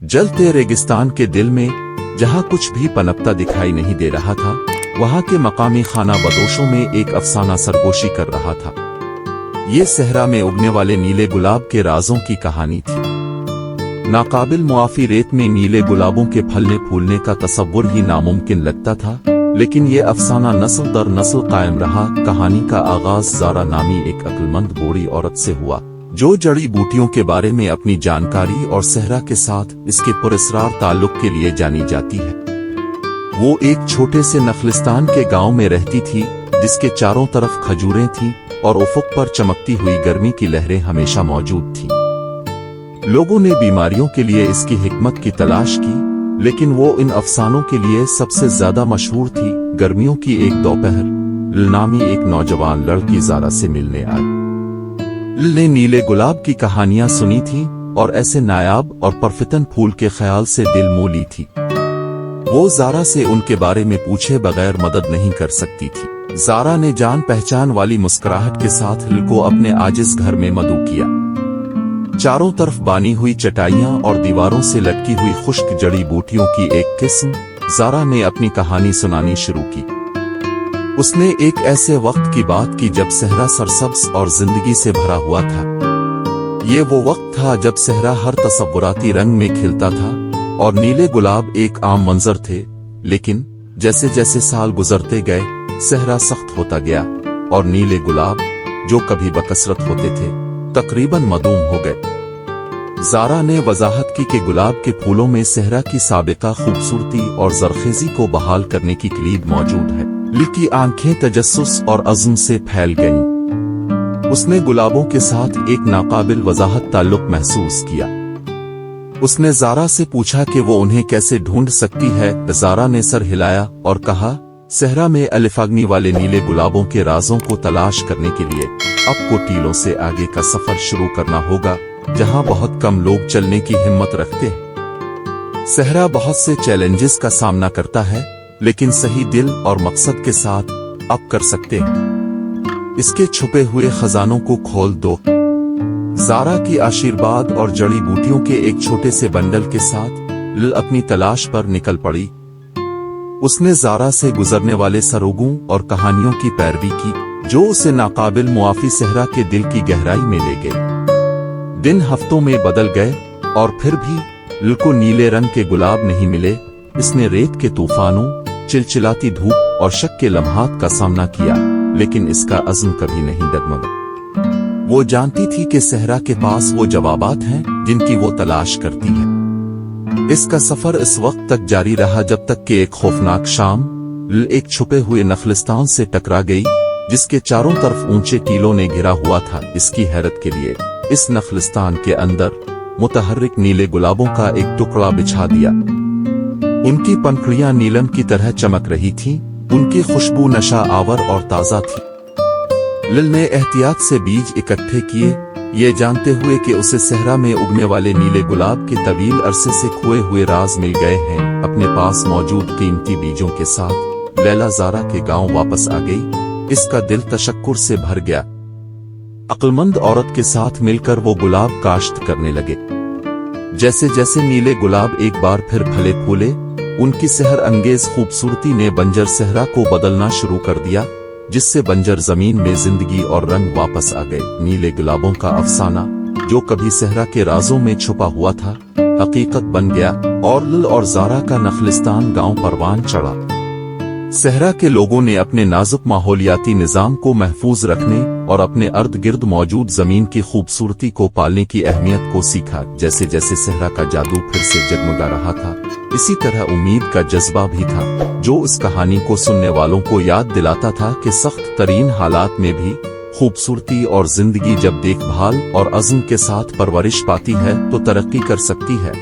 जलते रेगिस्तान के दिल में जहां कुछ भी पनपता दिखाई नहीं दे रहा था, वहां के मकामी खाना बदोशों में एक अफसाना सरगोशी कर रहा था। ये सहरा में उगने वाले नीले गुलाब के राजों की कहानी थी। नाकाबिल मुआफी रेत में नीले गुलाबों के फलने फूलने का तसव्वुर ही नामुमकिन लगता था, लेकिन ये अफसाना नस्ल दर नस्ल कायम रहा। कहानी का आगाज ज़ारा नामी एक अक्लमंद बूढ़ी औरत से हुआ, जो जड़ी बूटियों के बारे में अपनी जानकारी और सहरा के साथ इसके पुरस्रार ताल्लुक के लिए जानी जाती है। वो एक छोटे से नखलिस्तान के गांव में रहती थी, जिसके चारों तरफ खजूरें थीं और उफुक पर चमकती हुई गर्मी की लहरें हमेशा मौजूद थीं। लोगों ने बीमारियों के लिए इसकी हिकमत की तलाश की, लेकिन वो इन अफसानों के लिए सबसे ज्यादा मशहूर थी। गर्मियों की एक दोपहर लिल नामी एक नौजवान लड़की ज़ारा से मिलने आई। लिल ने नीले गुलाब की कहानियां सुनी थी और ऐसे नायाब और परफितन फूल के ख्याल से दिल मोह ली थी। वो ज़ारा से उनके बारे में पूछे बगैर मदद नहीं कर सकती थी। ज़ारा ने जान पहचान वाली मुस्कुराहट के साथ लिल को अपने आजिज घर में मदऊ किया। चारों तरफ बानी हुई चटाइयां और दीवारों से लटकी हुई खुश्क जड़ी बूटियों की एक किस्म ज़ारा ने अपनी कहानी सुनानी शुरू की। उसने एक ऐसे वक्त की बात की जब सहरा सरसब्ज और जिंदगी से भरा हुआ था। ये वो वक्त था जब सहरा हर तसव्वुराती रंग में खिलता था और नीले गुलाब एक आम मंजर थे। लेकिन जैसे जैसे साल गुजरते गए, सहरा सख्त होता गया और नीले गुलाब, जो कभी बकसरत होते थे, तकरीबन मदूम हो गए। ज़ारा ने वजाहत की कि गुलाब के फूलों में सहरा की साबिका खूबसूरती और जरखेजी को बहाल करने की कलीद मौजूद है। लिल की आंखें तजस्सुस और अज़्म से फैल गईं। उसने गुलाबों के साथ एक नाकाबिल वजाहत ताल्लुक महसूस किया। उसने ज़ारा से पूछा कि वो उन्हें कैसे ढूंढ सकती है। ज़ारा ने सर हिलाया और कहा, सहरा में अलिफाग्नी वाले नीले गुलाबों के राजों को तलाश करने के लिए आपको टीलों से आगे का सफर शुरू करना होगा, जहां बहुत कम लोग चलने की हिम्मत रखते हैं। सहरा बहुत से चैलेंजेस का सामना करता है, लेकिन सही दिल और मकसद के साथ आप कर सकते हैं। इसके छुपे हुए खजानों को खोल दो। ज़ारा की आशीर्वाद और जड़ी बूटियों के एक छोटे से बंडल के साथ लिल अपनी तलाश पर निकल पड़ी। उसने ज़ारा से गुजरने वाले सरोगों और कहानियों की पैरवी की, जो उसे नाकाबिल मुआफी सहरा के दिल की गहराई में ले गई। दिन हफ्तों में बदल गए और फिर भी लिल को नीले रंग के गुलाब नहीं मिले। इसने रेत के तूफानों, चिलचिलाती धूप और शक के लम्हात का सामना किया, लेकिन इसका अज़्म कभी नहीं डगमगा। वो जानती थी कि सहरा के पास वो जवाबात हैं जिनकी वो तलाश करती है। इसका सफर इस वक्त तक जारी रहा जब तक कि एक खौफनाक शाम लिल एक छुपे हुए नखलिस्तान से टकरा गई, जिसके चारों तरफ ऊंचे टीलों ने घिरा हुआ था। इसकी हैरत के लिए इस नखलिस्तान के अंदर मुतहर्रिक नीले गुलाबों का एक टुकड़ा बिछा दिया। उनकी पंखुड़ियां नीलम की तरह चमक रही थीं, उनकी खुशबू नशा आवर और ताजा थी। लिल ने एहतियात से बीज इकट्ठे किए, ये जानते हुए कि उसे सहरा में उगने वाले नीले गुलाब के तवील अरसे से खोए हुए राज मिल गए हैं। अपने पास मौजूद कीमती बीजों के साथ लैला ज़ारा के गांव वापस आ गई। इसका दिल तशक्कुर से भर गया। अक्लमंद औरत के साथ मिलकर वो गुलाब काश्त करने लगे। जैसे जैसे नीले गुलाब एक बार फिर फले फूले, उनकी सहर अंगेज खूबसूरती ने बंजर सहरा को बदलना शुरू कर दिया, जिससे बंजर जमीन में जिंदगी और रंग वापस आ गए। नीले गुलाबों का अफसाना, जो कभी सहरा के राजों में छुपा हुआ था, हकीकत बन गया और लिल और ज़ारा का नखलिस्तान गांव परवान चढ़ा। सहरा के लोगों ने अपने नाजुक माहौलियाती निज़ाम को महफूज रखने और अपने अर्द गिर्द मौजूद जमीन की खूबसूरती को पालने की अहमियत को सीखा। जैसे जैसे सहरा का जादू फिर से जगमगा रहा था, इसी तरह उम्मीद का जज्बा भी था, जो इस कहानी को सुनने वालों को याद दिलाता था कि सख्त तरीन हालात में भी खूबसूरती और जिंदगी जब देखभाल और अज़्म के साथ परवरिश पाती है तो तरक्की कर सकती है।